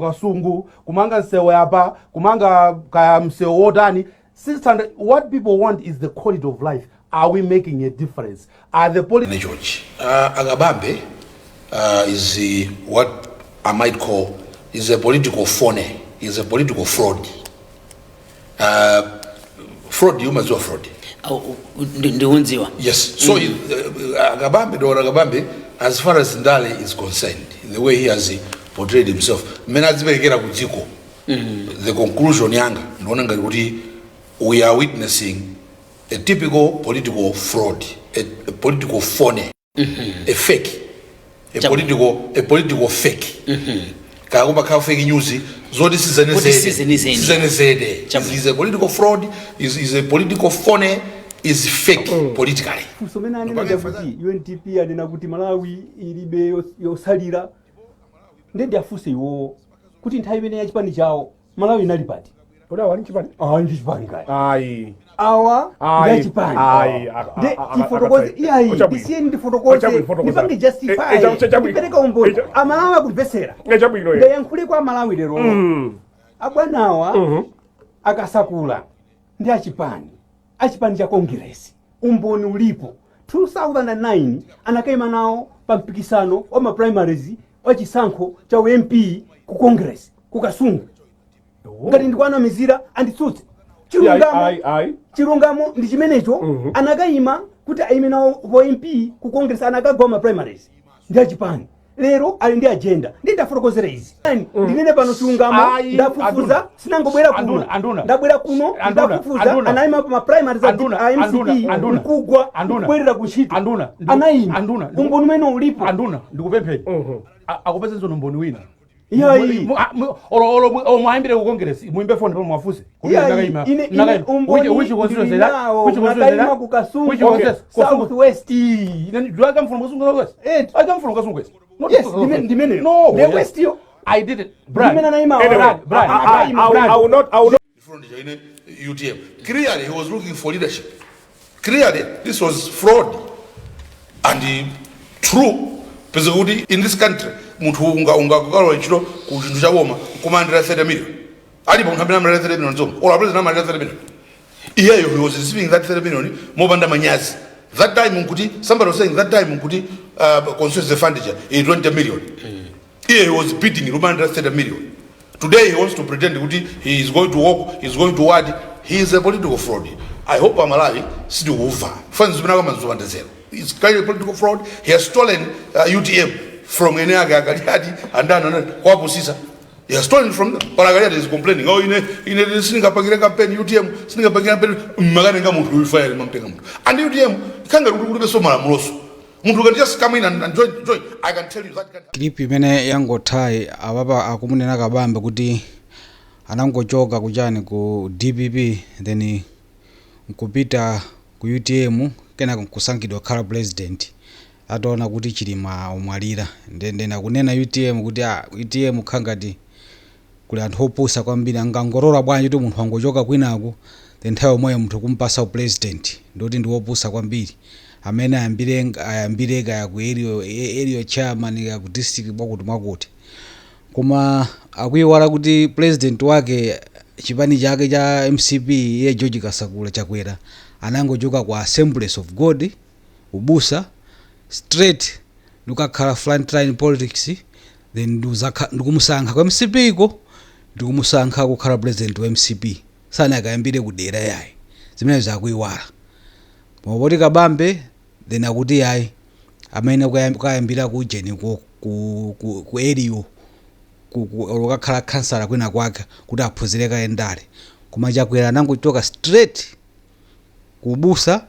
kasungu kumanga msewu yapa kumanga kaya msewu wotani. What people want is the quality of life. Are we making a difference? Are the George Agabambe is what I might call is a political phony, is a political fraud. Fraud, you must do fraud. Yes. So Agabambe, as far as Ndale is concerned, the way he has portrayed himself, the conclusion we are witnessing a typical political fraud, a political phony, a fake, a political fake. Fake news. So this is a political fraud. Is a political phony. Is fake politically. So many UNTP adena kuti Malawi ilibe yosalira. Ndende afuse yo kuti nthawi imene ya chipani chawo Malawi inali pati. Oda wani chipani? Ndi chipani kai. Ayi. Awa ya chipani. Ayi. De tifotokoze iyayi. Isiye ndi fotokoze. Nipange justify. Nipeleka umboni. Amalawi akupesera. Ngechabwino ye. Yankhule kwa Malawi lero. Abwanawa akasakula ndi achipani. Achipani cha Congress. Umboni ulipo. 2009 anakaima nawo pa mpikisano wa primaries wa chisankho cha MP ku Congress ku Kasungu. Ngati ndikwana mizira anditsutse. Chilungamo ndi chimenecho anakaima kuti aime nawo vo MP ku Congress anakagoma primaries. Ndi achipani. Lero ali ndi agenda. Nditafotokozera izi. Ndinene pano chilungamo ndafufuza sinangobwera kuno. Ndabwera kuno ndafufuza anaima pa primaries za MCP kugwa kubwerera ku Ntchito. Anaima. Umboni umene ulipo. Ndikupempheni. Akupeza nzono umboni wina. Iyayi. Olo mwaimbire ku Congress muimbe phone pa mwafuse. Which constituency that? Which constituency? Southwest. Do I come from Kasungu West? I come from Kasungu West. Yes, dimene. No. The West yo. I did it. Brad. I will not. UTM. Clearly, he was looking for leadership. Clearly, this was fraud. And true, in this country, muntu unga Ntchito ku chinthu chakoma kumandira 30 million. Ali pa nthambi na 30 million zomwe. Ola president na 30 million. Iyeyo he was receiving that 30 million mopanda manyazi. That time somebody was saying that time constituency fund is 20 million. He was bidding Rwanda 30 million. Today he wants to pretend that he is going to walk, he is going to what? He is a political fraud. I hope Malawi still over. Funds it's kind of political fraud. He has stolen UTM from Eneaga and then Poputsitsa. He has stolen from them. But Agariadi is complaining. Oh, in a Singapore campaign, UTM, Singapore campaign, Maganga will fire him. And UTM can't go to so much. You can just come in and join. I can tell you that. Clip imene yango thai ababa akumunena kabambe kuti anangochoka kujani ku DPP then kupita ku UTM kena kusankhidwa khala president ataona kuti chilima umwalira ndende nakunena UTM kuti UTM khangati kuli anthu opusa kwambiri angangorora bwanji kuti munthu angochoka kwinako then nthawi moyo munthu kumpasa president ndoti ndi opusa kwambiri amene ayambireka ya ku area chairman ya ku district mwakuti koma akuyiwala kuti president wake chipani chake cha MCP ye George Kasakula Chakwera anangochoka kwa Assemblies of God ubusa straight lukakhala frontline politics then ndikumusankha kwa MCP iko ndikumusankha kukhala president wa MCP sana akayambire kudera yayi zimene zakuyiwala moboti kabambe then akuti yayi amene kuyambira kujeni ku area lokakhala kansala kwina kwake kuti aphunzireka endale koma Chakwera nangochoka straight kubusa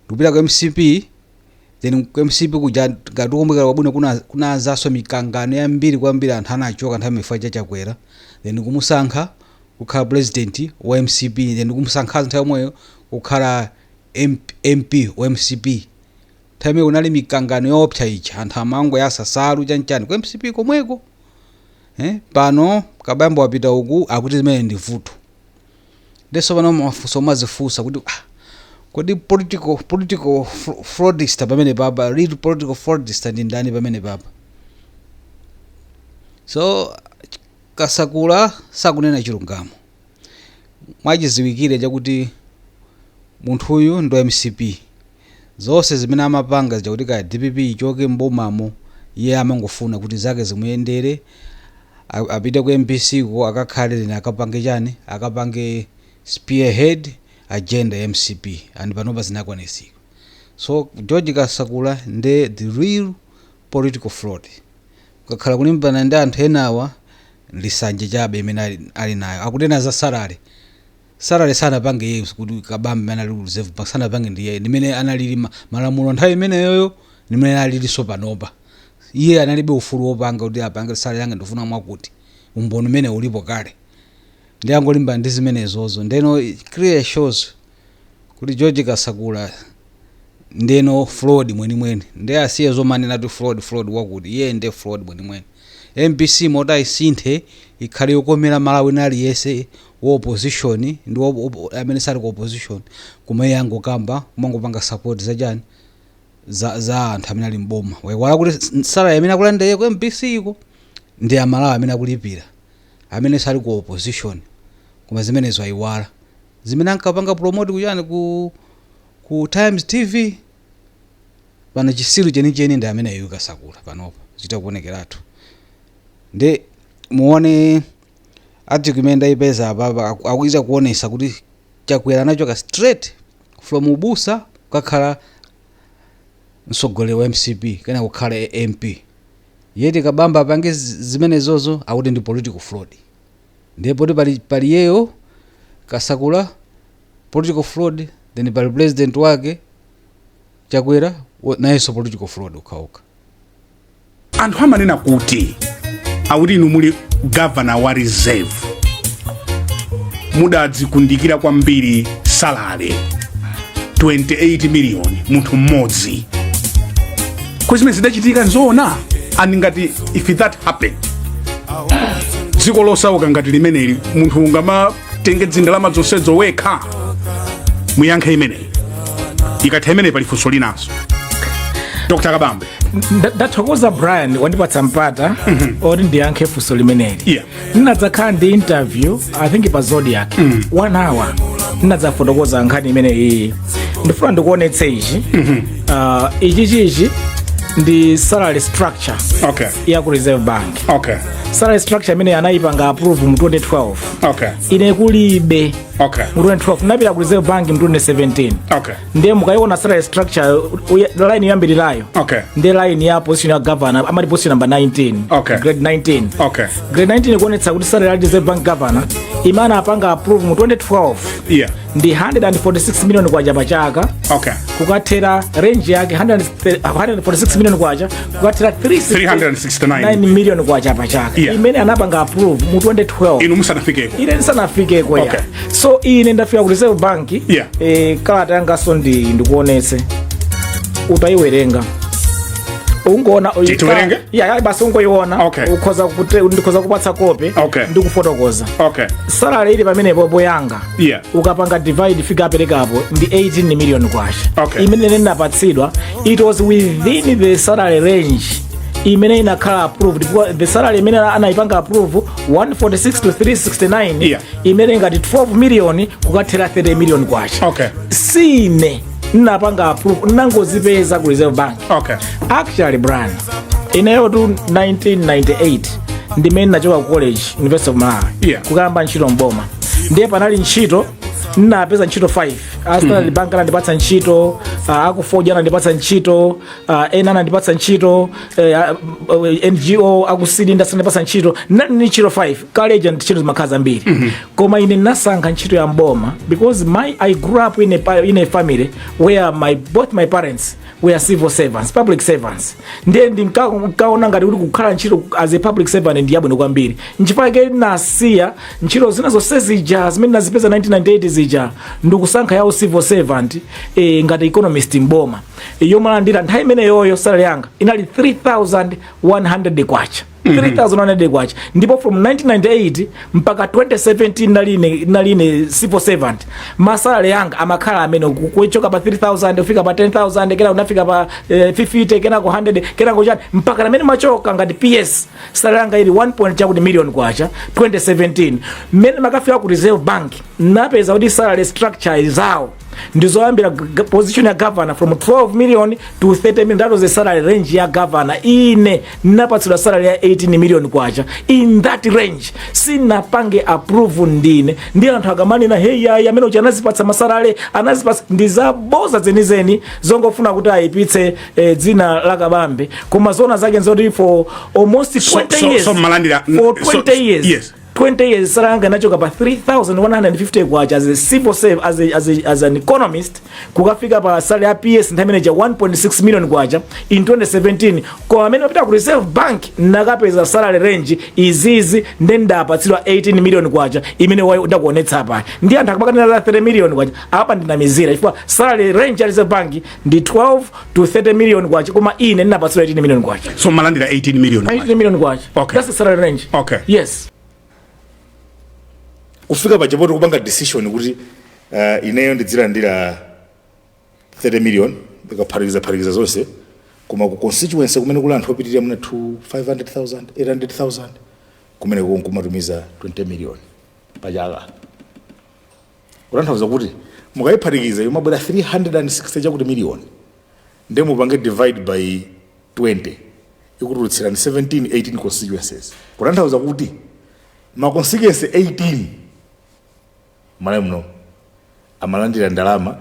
ndikupita ku MCP then ku MCP kuja ngatikomweka wabwino kuna zaso mikangano yambiri kwambiri anthu anachoka nthawi imefa cha Chakwera then kumusankha kukhala president wa MCP then kumusankha nthawi moyo kukhala MP wa MCP nthawi unali mikangano yopsa ichi anthu amango yasasalu chanchani ku MCP komweko pano kabambo wapita uku akuti zimene ndi vuto ndeso pano mafuso mazifusa kuti kodi political fraudista pamene baba real political fraudista ndi ndani pamene baba so Kasakula sakunena chilungamo mwachiziwikire chakuti munthu uyu ndo MCP zonse zimene amapanga zakuti ka DPP ichoke mbomamo iye amangofuna kuti zake zimuyendere apite ku MPC ko akakhale lina akapange chani akapange spearhead agenda ya MCP and panopa zinakwanisika. So George Kasakula nde the real political fraud. Kakhala kulimbana ndi anthu enawa lisanje chabe imene ali nayo akutena za salary sana pange yeye kuti kabambe mana li reserve bank sana pange ndiye nimene analili malamulo nthawi imene yoyo nimene alili so panopa iye analibe ufulu wopanga kuti apange salary yange ndofuna mwakuti umbono umene ulipo kale ndi angolimba ndi zimenezozo ndeno clear shows kuti George Kasakula ndeno fraud mwenimweni ndi asiye zomanena tu fraud wakuti iye ndi fraud mwenimweni. MPC mota isinthe ikhale yokomera Malawi nali yese wo opposition ndi amene sali ku opposition kuma yango kamba kumangopanga support za jani za anthu amene ali mboma wala kuti sala amene akulandeye ku MPC iko ndi amalawi amene akulipira amene sali ku opposition kuma zimenezo ayiwala zimene ankapanga promote kujani ku Times TV pana chisiru chenicheni ndi amene ayu Kasakula panopa zitakuonekeratu nde muone argument ayipeza apa akuiza kuonesa kuti Chakwera nacho ka straight from ubusa kakhala msogole wa MCP kana kukhala MP yeti kabamba apange zimenezozo akuti ndi political fraud ndipo pali yeyo Kasakula political fraud then pali president wake Chakwera naye so political fraud ukauka. Anthu amanena kuti awuri inu muli governor wa reserve mudadzikundikira kwambiri salary 28 million munthu mmodzi kuzimene zidachitika nzona and ngati if that happened dziko losauka ngati limeneli munthu ungamatenge dzindalama zonsezo wekha muyankhe imeneyi ikatha imeneyi pali funso linaso. Dr. Kabambe ndathokoza Brian wandipatsa mpata ori ndiyankhe funso limeneli. Yeah. Ninadzakhala ndi interview I think pa Zodiac 1 hour ninadzafotokoza nkhani imeneyi ndifuna ndikuonetse ichi ichi ndi salary structure ya ku Reserve Bank. Salary structure imene anayipanga approve mu 2012 ine kulibe mu 2012 napita ku Reserve Bank mu 2017 ndiye mukayiona salary structure line yambirirayo ndi line ya position ya governor amati position number 19 grade 19 grade 19 ikuonetsa kuti salary ya Reserve Bank governor imana apanga approve mu 2012 ndi 146 million kwacha pachaka kukathera range yake 146 million kwacha kukathera 369 million kwacha pachaka imene anapanga approve mu 2012 inu musanafikeko ine ndisanafikeko ya so ine ndafika ku Reserve Bank kalata yanga so ndikuonetse utayiwerenga ungoona basi ungoyiona ukhoza kupatsa kope ndikufotokoza salary ili pamene popo yanga ukapanga divide figure aperekapo ndi 18 million kwacha imene ndinapatsidwa it was within the salary range imene inakhala approved the salary imene anayipanga approve 146 to 369 imene ngati 12 million kukathera 30 million kwacha sine napanga approve nangozipeza ku Reserve Bank. Actually Brian ineyo tu 1998 ndimene nachoka ku college University of Malawi kukamba ntchito mboma ndiye panali ntchito napeza ntchito 5 Standard Bank anandipatsa ntchito akufoja anandipatsa ntchito ena anandipatsa ntchito NGO akusilinda anandipatsa ntchito ni ntchito 5 college and ntchito zimakhaza mbiri koma ine nasankha ntchito ya mboma because I grew up in a family where both my parents were civil servants, public servants. Ndiye ndinkaona ngati kuti kukhala ntchito as a public servant ndi yabwino kwambiri nchifukwa nasiya ntchito zinazo zija zimene nazipeza 1998 zija ndikusankha ya civil servant ngati economist mboma yomwe ndira nthawi imene yoyo salary yanga inali 3100 kwacha 3100 kwacha ndipo from 1998 mpaka 2017 naline civil servant masalary yanga amakhala amene kuchoka pa 3000 ufika pa 10000 kena unafika pa 50 kena ko 100 kena ko chani mpaka amene machoka ngati PS salary yanga ili 1 million kwacha 2017 mmene makafika ku reserve bank napeza kuti salary structure zawo ndizoyambira position ya governor from 12 million to 30 million. That was the salary range ya governor. Ine napatsidwa salary ya 18 million kwacha. In that range sinapange approve ndine ndi anthu akamani na hey ya amene uchi anazipatsa masalary anazipatsa ndizaboza zenizeni zongofuna kuti ayipitse dzina la kabambe koma zona zake nzoti for almost 20 years so malandira for 20 years yes 20 years saranga nachoka pa 3150 kwacha as a civil servant as an economist kukafika pa salary ya PS nthawi manager 1.6 million kwacha in 2017 kwa amene wapita ku reserve bank nakapeza salary range izizi ndenda apatsidwa 18 million kwacha imene wayo ndakuonetsa apa ndi anthu akamakana 30 million kwacha apa ndinamizira ifwa salary range ya reserve bank ndi 12 to 30 million kwacha koma ine ndinapatsidwa 18 million kwacha so malandira 18 million kwacha okay. That's the salary range okay yes kufika pachapoto kupanga decision kuti ineyo ndidzilandira 30 million pakaphatikiza zonse koma ku constituency kumene kuli anthu opitirira muna 500,000 800,000 kumene kumatumiza 20 million pachaka kutanthauza kuti mukayiphatikiza yomabwera 360 chakuti million ndi mupange divide by 20 ikutulutsirani 18 constituencies kutanthauza kuti ma constituency 18 Malawi muno amalandira ndalama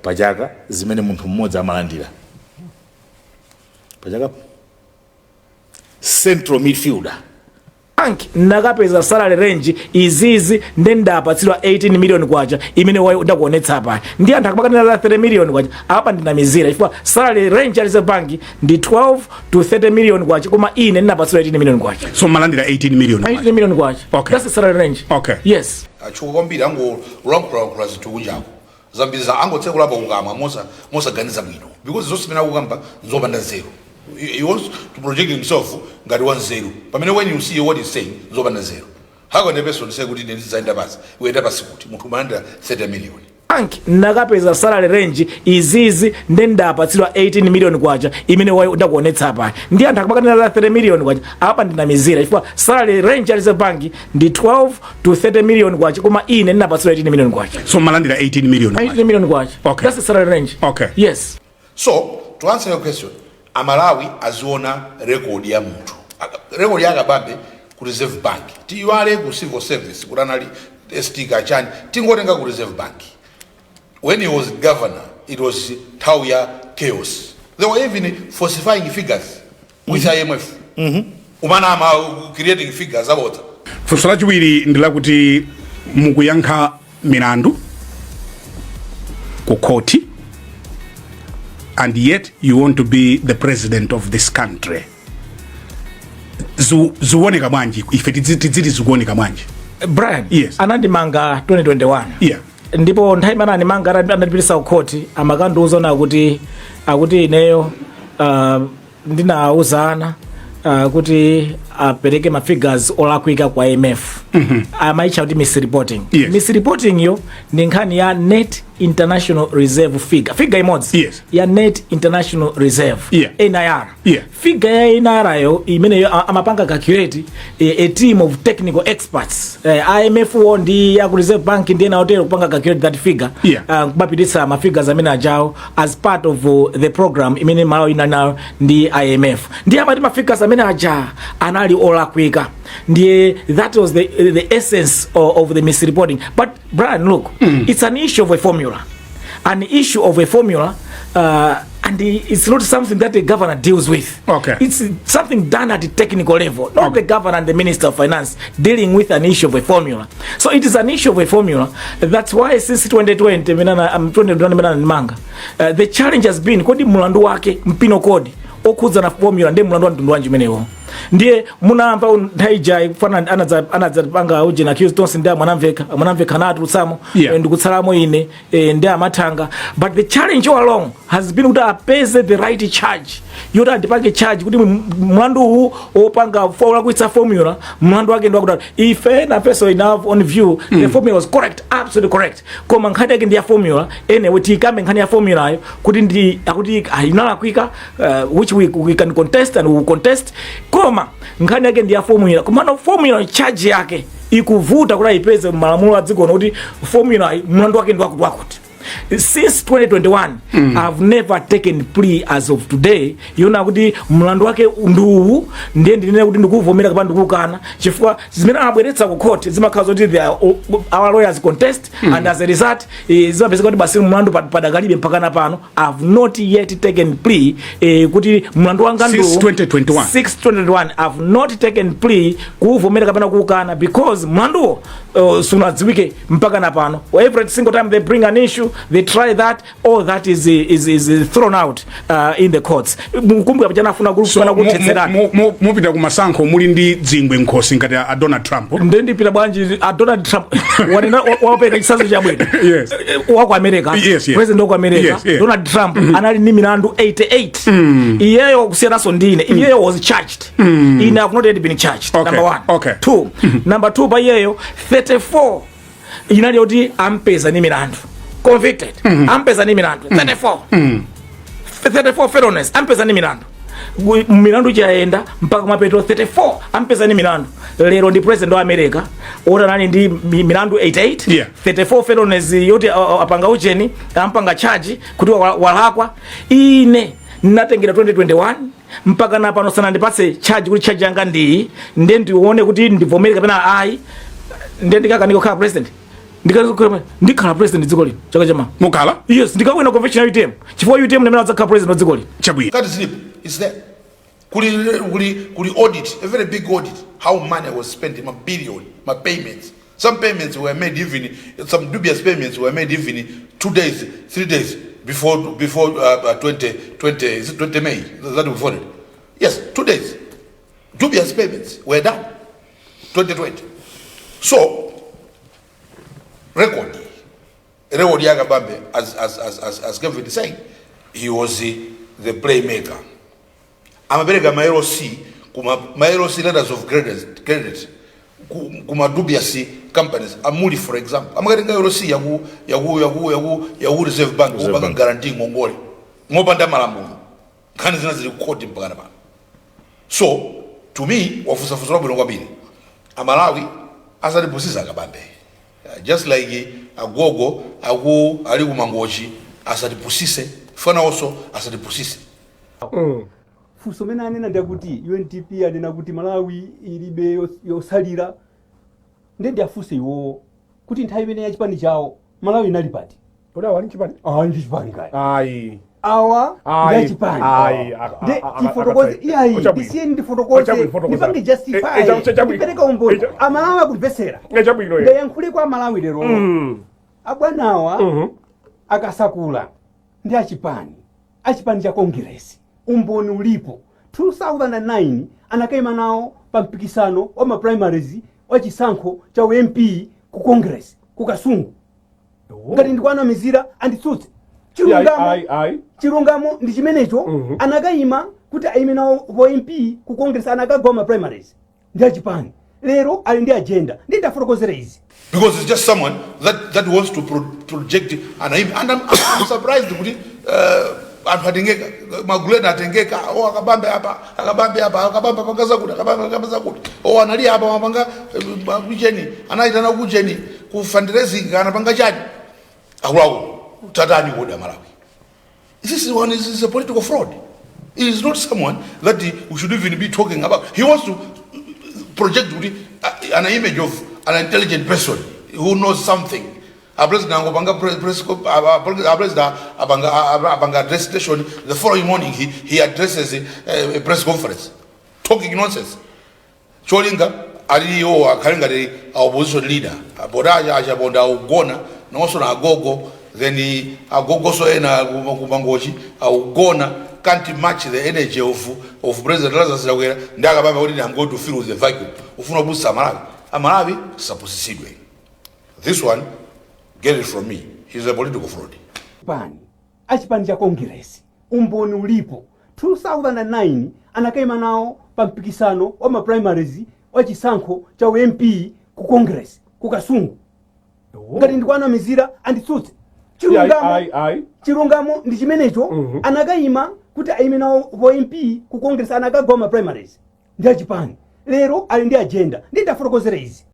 pachaka zimene munthu mmodzi amalandira pachaka central midfielder bank nakapeza salary range izizi ndenda apatsidwa 18 million kwacha imene wayo ndakuonetsa apa ndi anthu akamakana 30 million kwacha apa ndinamizira ifwa salary range ya reserve bank ndi 12 to 30 million kwacha koma ine ndinapatsidwa 18 million kwacha so malandira 18 million kwacha okay. That's the salary range okay yes achuka kwambiri angolangula zitukunjako zambiri za angotsekula pa ukama mosaganiza bwino because zonse zimene akukamba nzopanda zero. He wants to project himself ngati one zero pamene when you see what he's saying nzopanda zero. How can a person say kuti ndizaenda basi uenda basi kuti munthu malandira 30 million bank nakapeza salary range izizi ndenda apatsidwa 18 million kwacha imene wayo ndakuonetsa apa ndi anthu akamakana 30 million kwacha apa ndinamizira ifwa salary range ya reserve bank ndi 12 to 30 million kwacha koma ine ndinapatsidwa 18 million kwacha so malandira 18 million kwacha okay. That's the salary range okay yes so to answer your question amalawi aziona record ya munthu record ya kabambe ku reserve bank tiwale ku civil service kutanali stika chani tingotenga ku reserve bank. When he was governor, it was Tauya chaos. They were even falsifying figures with IMF. Umanama creating figures about. Funso lachiwiri ndilakuti mukuyankha milandu ku koti and yet you want to be the president of this country. Zuoneka bwanji ife tidziti zuoneka bwanji. Brian, yes. Anandimanga 2021. Yeah. Ndipo nthawi imene animanga anandipitisa ukhoti amakandiuza na akuti ineyo ndinauzana kuti apereke ma figures olakwika kwa IMF. Amaicha kuti misreporting. Yes. Misreporting yo ndi nkhani ya net international reserve figure imodzi. Yes. Ya net international reserve. Yeah. NIR. Yeah. Figure ya NIR yo imene amapanga calculate a team of technical experts. IMF ndi ya ku reserve bank ndi na hotel kupanga calculate that figure. Yeah. Kubapitisa ma figures amene ajawo as part of the program imene Malawi now ndi IMF. Ndi amati ma figures amene aja anali olakwika. Ndi that was the essence of the misreporting. But Brian, look, it's an issue of a formula. An issue of a formula, and it's not something that the governor deals with. Okay. It's something done at the technical level, not the governor and the Minister of Finance dealing with an issue of a formula. So it is an issue of a formula. That's why since 2020, the challenge has been kodi mulandu wake mpino kodi okuza na formula ndi mulandu wa mtundu wanji menewo. ndiye munamva ntaija kufana anadzapanga uje na Accused tonse ndi mwanamveka natu usamo ndikutsalamo ine ndi amathanga, but the challenge all along has been kuti apeze the right charge yoti andipange charge kuti mlandu huu opanga kuitsa formula mlandu wake ndiwakuti ife na person enough on view the formula was correct, absolutely correct, koma nkhani yake ndi ya formula anyway tikambe nkhani ya formula ayo kuti ndi akuti inalakwika which we can contest and we will contest, koma nkhani yake ndi ya formula, koma formula charge yake ikuvuta kuti ipeze malamulo a dziko kuti formula mlandu wake ndiwakuti. Since 2021 I've never taken plea as of today. Yona kuti mlandu wake nduwu ndiye ndinene kuti ndikuvomera kapanda ndikukana chifukwa zimene abweretsa ku court zimakhaza kuti our lawyers contest and as a result zimapezeka kuti basi mlandu padakalibe mpakana pano. I've not yet taken plea kuti mlandu wanga nduwu since 2021 I've not taken plea kuvomera kapanda kukana because mlandu sunadziwike mpakana pano. Every single time they bring an issue they try that, all that is thrown out in the courts. Mukumbuka pachana afuna kufuna kuthetserana mupita kumasankho muli ndi dzingwe nkhosi ngati a Donald Trump ndendi pita bwanji a Donald Trump wanena wapeka chisazo cha bwino wako America president wa America Donald Trump anali ni milandu 88 iyeyo kusiyana so ndine iyeyo was charged he have not yet been charged. Number 1 2 number 2 pa iyeyo 34 inali oti ampeza ni milandu convicted ampeza ni milandu 34 felonies ampeza ni milandu milandu chaenda mpaka mapeto 34 ampeza ni milandu. Lero ndi president wa America ora nani ndi milandu 88 34 felonies yoti apanga ucheni ampanga charge kuti walakwa ine natengera 2021 mpaka na pano sana ndipatse charge kuti charge yanga ndi ndione kuti ndivomere kapena ai ndikaka ndikokhala president ndikhala president dziko lino chaka chama mukhala yes ndikakwena convention UTM chifukwa UTM nemena dzakhala president dziko lino chabwino that slip is there kuli audit, a very big audit, how money was spent in a billion, my payments. Some payments were made even, some dubious payments were made even 2 days, 3 days before 20 May, that before it. Yes, 2 days. Dubious payments were done, 2020. So, record Yagabambe, as Kevin is saying, he was the playmaker. I'm a very Maero C, Maero C letters of credit, kuma dubious companies. Amuli, for example. I'm getting Maero C, Yahoo Reserve Bank, who guaranteeing Mongoli. Mobanda Malamu. Kanzas record in Panama. So, to me, Officer for Robin Wabini, a Malawi, as a Pusisa Gabambe. Just like a Gogo, a Wu, Aligu Mangoji, as a Pusise, Fana also as a Pusise. Fusomena anena ndakuti UNDP adena kuti Malawi ilibe yosalira ndende afuse iwo kuti nthawi imene ya chipani chawo Malawi inali pati oda wali chipani ndi chipani kai ayi awa ya chipani de tifotokoze iyayi disiye ndi fotokoze nipange justify nipereka umboni Malawi akupesera ndayankhule kwa Malawi lero abwanawa akasakula ndi achipani cha Congress umboni ulipo 2009 anakaima nawo pa mpikisano wa ma primaries wa chisankho cha MP ku Congress ku Kasungu ngati ndikwana mizira anditsutse chilungamo ndi chimenecho anakaima kuti aime nawo ku MP ku Congress anakagwa ma primaries ndi achipani lero ali ndi agenda ndafotokozera izi because it's just someone that wants to project and I'm surprised kuti atengeka magulena atengeka akabambe hapa pakaza kuti analia hapa mapanga kucheni anaita na kucheni ku fundraising anapanga chani akulaku tatani kuda Malawi. This is a political fraud. It is not someone that we should even be talking about. He wants to project an image of an intelligent person who knows something. Address station the following morning he addresses a press conference talking nonsense. Cholinga aliyo akalenga the opposition leader bodaja ajabonda ugona na also na agogo then agogo so ena kumangoji ugona can't match the energy of President Lazarus Chakwera ndakabamba kuti I'm going to fill with the vacuum ufuna kubusa Malawi saposisidwe. This one, get it from me, he's a political fraud. Achipani cha Congress umboni ulipo 2009 anakaima nao pa mpikisano wa ma primaries wa chisankho cha MP ku Congress ku Kasungu. Ngati ndikwana mizira anditsutse chilungamo ndi chimenecho anakaima kuti aime nawo MP ku Congress anakagoma primaries ndi achipani lero ali ndi agenda ndi ndafotokozera izi.